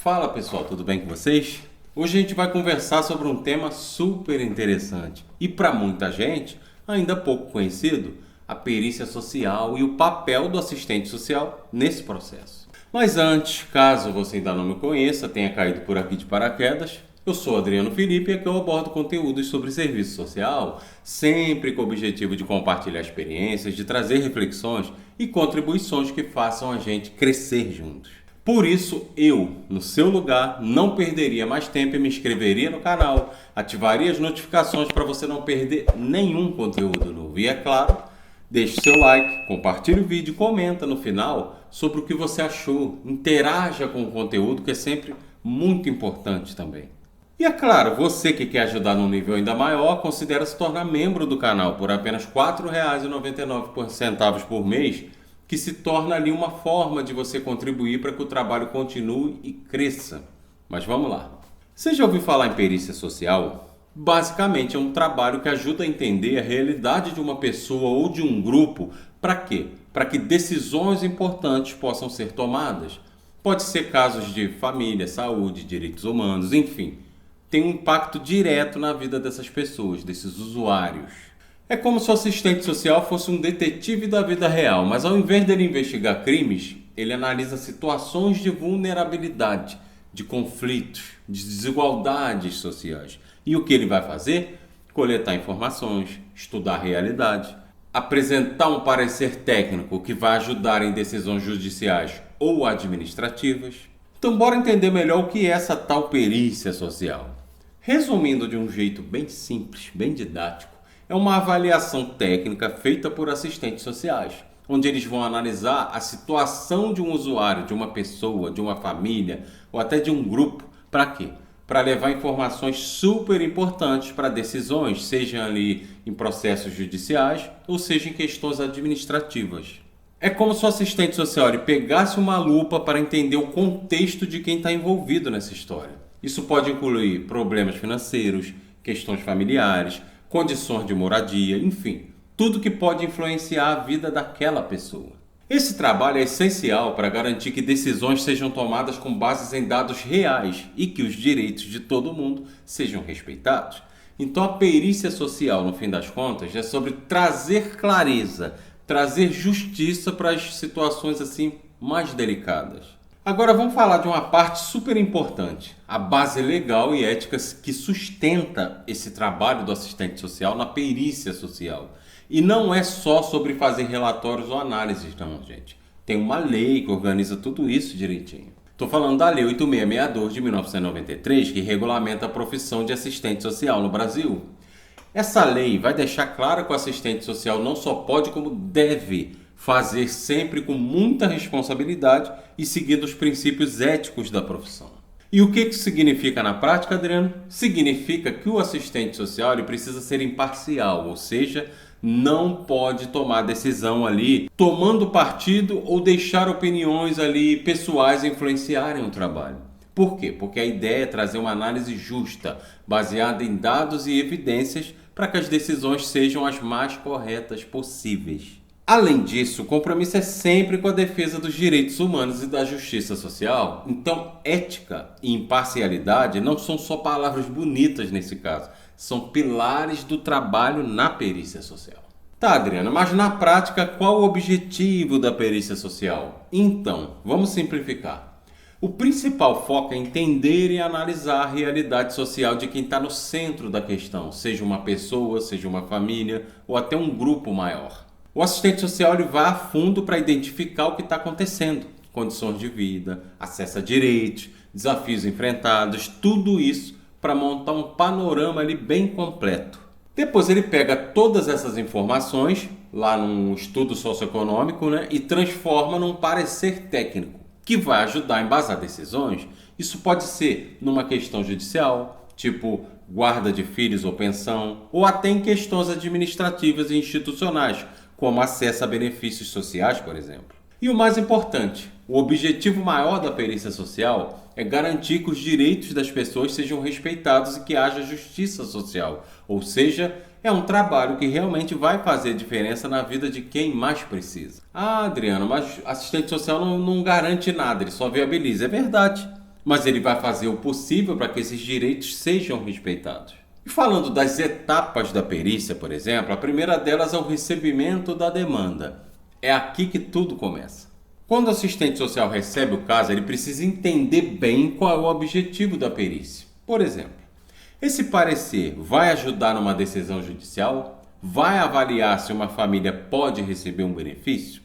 Fala pessoal, tudo bem com vocês? Hoje a gente vai conversar sobre um tema super interessante e para muita gente ainda pouco conhecido, a perícia social e o papel do assistente social nesse processo. Mas antes, caso você ainda não me conheça, tenha caído por aqui de paraquedas, eu sou Adriano Felipe e aqui eu abordo conteúdos sobre serviço social, sempre com o objetivo de compartilhar experiências, de trazer reflexões e contribuições que façam a gente crescer juntos. Por isso, eu, no seu lugar, não perderia mais tempo e me inscreveria no canal, ativaria as notificações para você não perder nenhum conteúdo novo. E é claro, deixe seu like, compartilhe o vídeo e comenta no final sobre o que você achou. Interaja com o conteúdo, que é sempre muito importante também. E é claro, você que quer ajudar num nível ainda maior, considere se tornar membro do canal por apenas R$ 4,99 por mês, que se torna ali uma forma de você contribuir para que o trabalho continue e cresça. Mas vamos lá. Você já ouviu falar em perícia social? Basicamente é um trabalho que ajuda a entender a realidade de uma pessoa ou de um grupo. Para quê? Para que decisões importantes possam ser tomadas. Pode ser casos de família, saúde, direitos humanos, enfim. Tem um impacto direto na vida dessas pessoas, desses usuários. É como se o assistente social fosse um detetive da vida real, mas ao invés dele investigar crimes, ele analisa situações de vulnerabilidade, de conflitos, de desigualdades sociais. E o que ele vai fazer? Coletar informações, estudar a realidade, apresentar um parecer técnico que vai ajudar em decisões judiciais ou administrativas. Então, bora entender melhor o que é essa tal perícia social. Resumindo de um jeito bem simples, bem didático, é uma avaliação técnica feita por assistentes sociais, onde eles vão analisar a situação de um usuário, de uma pessoa, de uma família ou até de um grupo. Para quê? Para levar informações super importantes para decisões, seja ali em processos judiciais ou seja em questões administrativas. É como se o assistente social ele pegasse uma lupa para entender o contexto de quem está envolvido nessa história. Isso pode incluir problemas financeiros, questões familiares, condições de moradia, enfim, tudo que pode influenciar a vida daquela pessoa. Esse trabalho é essencial para garantir que decisões sejam tomadas com bases em dados reais e que os direitos de todo mundo sejam respeitados. Então a perícia social, no fim das contas, é sobre trazer clareza, trazer justiça para as situações assim mais delicadas. Agora vamos falar de uma parte super importante, a base legal e ética que sustenta esse trabalho do assistente social na perícia social. E não é só sobre fazer relatórios ou análises, não, gente. Tem uma lei que organiza tudo isso direitinho. Estou falando da Lei 8662 de 1993, que regulamenta a profissão de assistente social no Brasil. Essa lei vai deixar claro que o assistente social não só pode, como deve fazer sempre com muita responsabilidade e seguindo os princípios éticos da profissão. E o que isso significa na prática, Adriano? Significa que o assistente social ele precisa ser imparcial, ou seja, não pode tomar decisão ali tomando partido ou deixar opiniões ali pessoais influenciarem o trabalho. Por quê? Porque a ideia é trazer uma análise justa, baseada em dados e evidências para que as decisões sejam as mais corretas possíveis. Além disso, o compromisso é sempre com a defesa dos direitos humanos e da justiça social. Então, ética e imparcialidade não são só palavras bonitas nesse caso, são pilares do trabalho na perícia social. Tá, Adriana, mas na prática, qual o objetivo da perícia social? Então, vamos simplificar. O principal foco é entender e analisar a realidade social de quem está no centro da questão, seja uma pessoa, seja uma família ou até um grupo maior. O assistente social ele vai a fundo para identificar o que está acontecendo, condições de vida, acesso a direitos, desafios enfrentados, tudo isso para montar um panorama ali bem completo. Depois ele pega todas essas informações lá num estudo socioeconômico, e transforma num parecer técnico, que vai ajudar a embasar decisões. Isso pode ser numa questão judicial, tipo guarda de filhos ou pensão, ou até em questões administrativas e institucionais, como acesso a benefícios sociais, por exemplo. E o mais importante, o objetivo maior da perícia social é garantir que os direitos das pessoas sejam respeitados e que haja justiça social. Ou seja, é um trabalho que realmente vai fazer diferença na vida de quem mais precisa. Ah, Adriano, mas assistente social não garante nada, ele só viabiliza. É verdade. mas ele vai fazer o possível para que esses direitos sejam respeitados. E falando das etapas da perícia, por exemplo, a primeira delas é o recebimento da demanda. É aqui que tudo começa. Quando o assistente social recebe o caso, ele precisa entender bem qual é o objetivo da perícia. Por exemplo, esse parecer vai ajudar numa decisão judicial? Vai avaliar se uma família pode receber um benefício?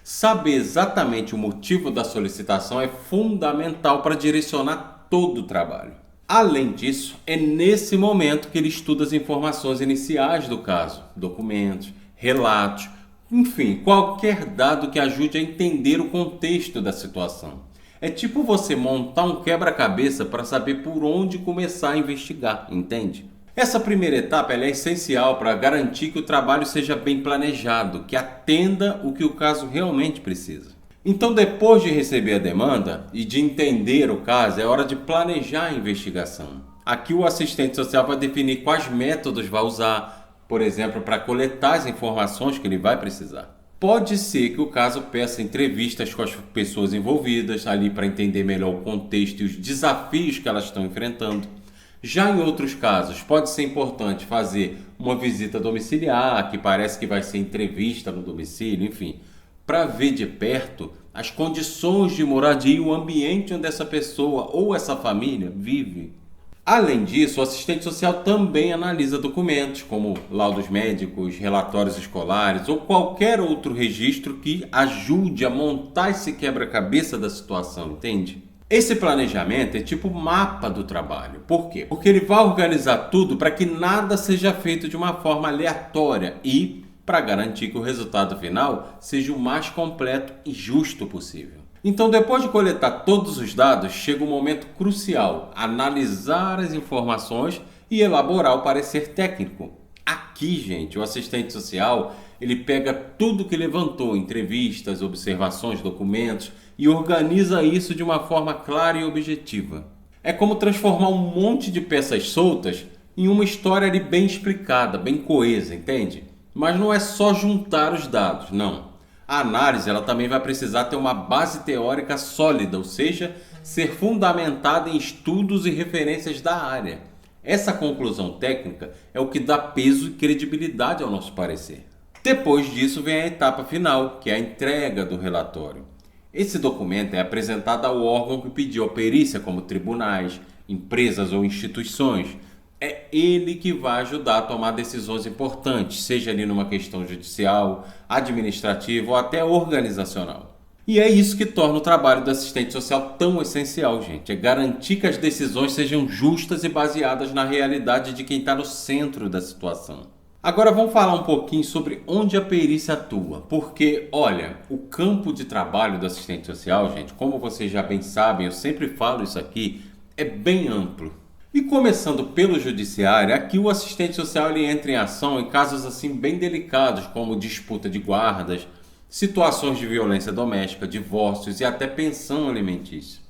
Saber exatamente o motivo da solicitação é fundamental para direcionar todo o trabalho. Além disso, é nesse momento que ele estuda as informações iniciais do caso, documentos, relatos, enfim, qualquer dado que ajude a entender o contexto da situação. É tipo você montar um quebra-cabeça para saber por onde começar a investigar, entende? Essa primeira etapa é essencial para garantir que o trabalho seja bem planejado, que atenda o que o caso realmente precisa. Então, depois de receber a demanda e de entender o caso, é hora de planejar a investigação. Aqui o assistente social vai definir quais métodos vai usar, por exemplo, para coletar as informações que ele vai precisar. Pode ser que o caso peça entrevistas com as pessoas envolvidas, ali para entender melhor o contexto e os desafios que elas estão enfrentando. Já em outros casos, pode ser importante fazer uma visita domiciliar, que parece que vai ser entrevista no domicílio, enfim, para ver de perto as condições de moradia e o ambiente onde essa pessoa ou essa família vive. Além disso, o assistente social também analisa documentos, como laudos médicos, relatórios escolares ou qualquer outro registro que ajude a montar esse quebra-cabeça da situação, entende? Esse planejamento é tipo mapa do trabalho. Por quê? Porque ele vai organizar tudo para que nada seja feito de uma forma aleatória e para garantir que o resultado final seja o mais completo e justo possível. Então, depois de coletar todos os dados, chega o momento crucial: analisar as informações e elaborar o parecer técnico. Aqui, gente, o assistente social, ele pega tudo que levantou, entrevistas, observações, documentos, e organiza isso de uma forma clara e objetiva. É como transformar um monte de peças soltas em uma história ali bem explicada, bem coesa, entende? Mas não é só juntar os dados, não. A análise ela também vai precisar ter uma base teórica sólida, ou seja, ser fundamentada em estudos e referências da área. Essa conclusão técnica é o que dá peso e credibilidade ao nosso parecer. Depois disso vem a etapa final, que é a entrega do relatório. Esse documento é apresentado ao órgão que pediu a perícia, como tribunais, empresas ou instituições. É ele que vai ajudar a tomar decisões importantes, seja ali numa questão judicial, administrativa ou até organizacional. E é isso que torna o trabalho do assistente social tão essencial, gente. É garantir que as decisões sejam justas e baseadas na realidade de quem está no centro da situação. Agora vamos falar um pouquinho sobre onde a perícia atua. Porque, olha, o campo de trabalho do assistente social, gente, como vocês já bem sabem, eu sempre falo isso aqui, é bem amplo. E começando pelo judiciário, aqui o assistente social ele entra em ação em casos assim bem delicados, como disputa de guardas, situações de violência doméstica, divórcios e até pensão alimentícia.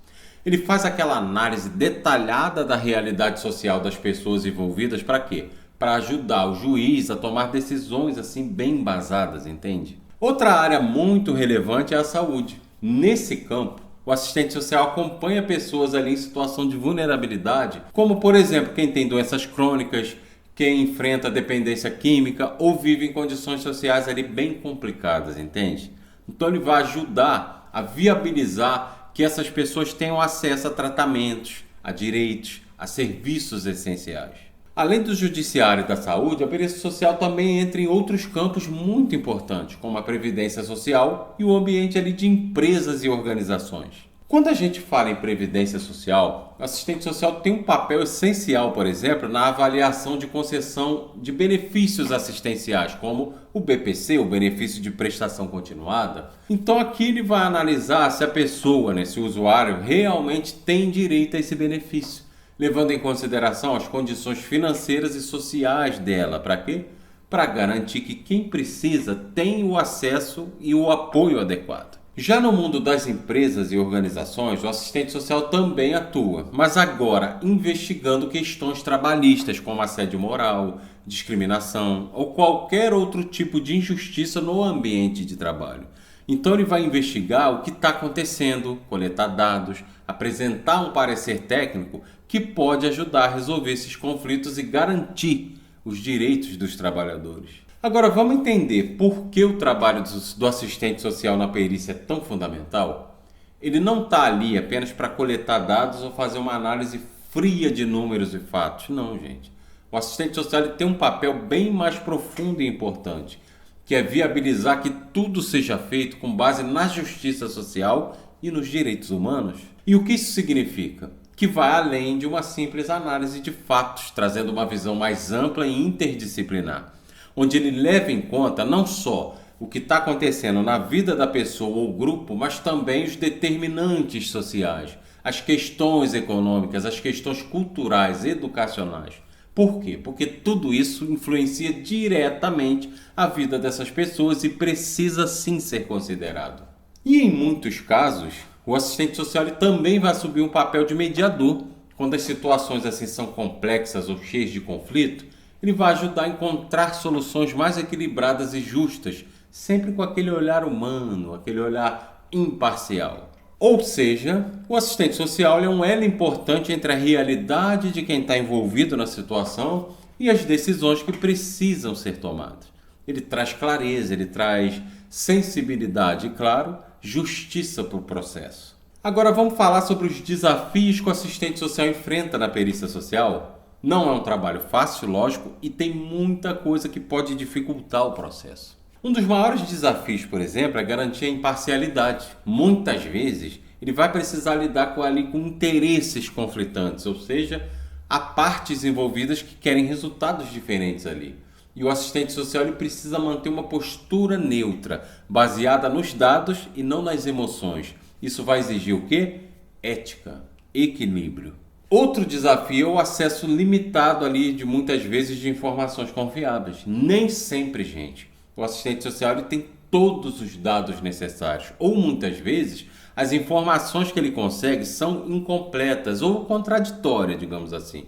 Ele faz aquela análise detalhada da realidade social das pessoas envolvidas para quê? Para ajudar o juiz a tomar decisões assim bem embasadas, entende? Outra área muito relevante é a saúde. Nesse campo, o assistente social acompanha pessoas ali em situação de vulnerabilidade, como por exemplo quem tem doenças crônicas, quem enfrenta dependência química ou vive em condições sociais ali bem complicadas, entende? Então ele vai ajudar a viabilizar que essas pessoas tenham acesso a tratamentos, a direitos, a serviços essenciais. Além do judiciário e da saúde, a perícia social também entra em outros campos muito importantes, como a previdência social e o ambiente ali de empresas e organizações. Quando a gente fala em previdência social, o assistente social tem um papel essencial, por exemplo, na avaliação de concessão de benefícios assistenciais, como o BPC, o benefício de prestação continuada. Então aqui ele vai analisar se a pessoa, se o usuário, realmente tem direito a esse benefício, levando em consideração as condições financeiras e sociais dela. Para quê? Para garantir que quem precisa tem o acesso e o apoio adequado. Já no mundo das empresas e organizações, o assistente social também atua, mas agora investigando questões trabalhistas como assédio moral, discriminação ou qualquer outro tipo de injustiça no ambiente de trabalho. Então ele vai investigar o que está acontecendo, coletar dados, apresentar um parecer técnico que pode ajudar a resolver esses conflitos e garantir os direitos dos trabalhadores. Agora vamos entender por que o trabalho do assistente social na perícia é tão fundamental? Ele não está ali apenas para coletar dados ou fazer uma análise fria de números e fatos. Não, gente. O assistente social ele tem um papel bem mais profundo e importante, que é viabilizar que tudo seja feito com base na justiça social e nos direitos humanos. E o que isso significa? Que vai além de uma simples análise de fatos, trazendo uma visão mais ampla e interdisciplinar, onde ele leva em conta não só o que está acontecendo na vida da pessoa ou grupo, mas também os determinantes sociais, as questões econômicas, as questões culturais, educacionais. Por quê? Porque tudo isso influencia diretamente a vida dessas pessoas e precisa sim ser considerado. E em muitos casos, o assistente social também vai assumir um papel de mediador. Quando as situações assim são complexas ou cheias de conflito, ele vai ajudar a encontrar soluções mais equilibradas e justas, sempre com aquele olhar humano, aquele olhar imparcial. Ou seja, o assistente social é um elo importante entre a realidade de quem está envolvido na situação e as decisões que precisam ser tomadas. Ele traz clareza, ele traz sensibilidade e, claro, justiça para o processo. Agora vamos falar sobre os desafios que o assistente social enfrenta na perícia social. Não é um trabalho fácil, lógico, e tem muita coisa que pode dificultar o processo. Um dos maiores desafios, por exemplo, é garantir a imparcialidade. Muitas vezes, ele vai precisar lidar com interesses conflitantes, ou seja, há partes envolvidas que querem resultados diferentes ali. E o assistente social ele precisa manter uma postura neutra, baseada nos dados e não nas emoções. Isso vai exigir o quê? Ética, equilíbrio. Outro desafio é o acesso limitado ali de muitas vezes de informações confiáveis. Nem sempre, gente. O assistente social ele tem todos os dados necessários, ou muitas vezes as informações que ele consegue são incompletas ou contraditórias, digamos assim,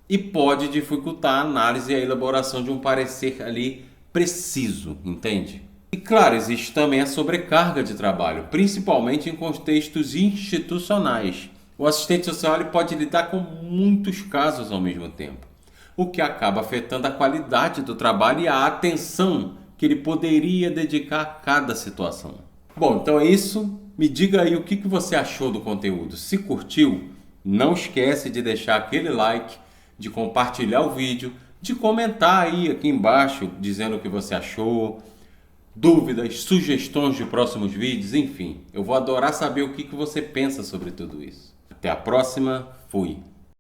e pode dificultar a análise e a elaboração de um parecer ali preciso, entende? E claro, existe também a sobrecarga de trabalho, principalmente em contextos institucionais. O assistente social ele pode lidar com muitos casos ao mesmo tempo, o que acaba afetando a qualidade do trabalho e a atenção que ele poderia dedicar a cada situação. Bom, então é isso. Me diga aí o que você achou do conteúdo. Se curtiu, não esquece de deixar aquele like, de compartilhar o vídeo, de comentar aí aqui embaixo dizendo o que você achou, dúvidas, sugestões de próximos vídeos, enfim. Eu vou adorar saber o que você pensa sobre tudo isso. Até a próxima. Fui!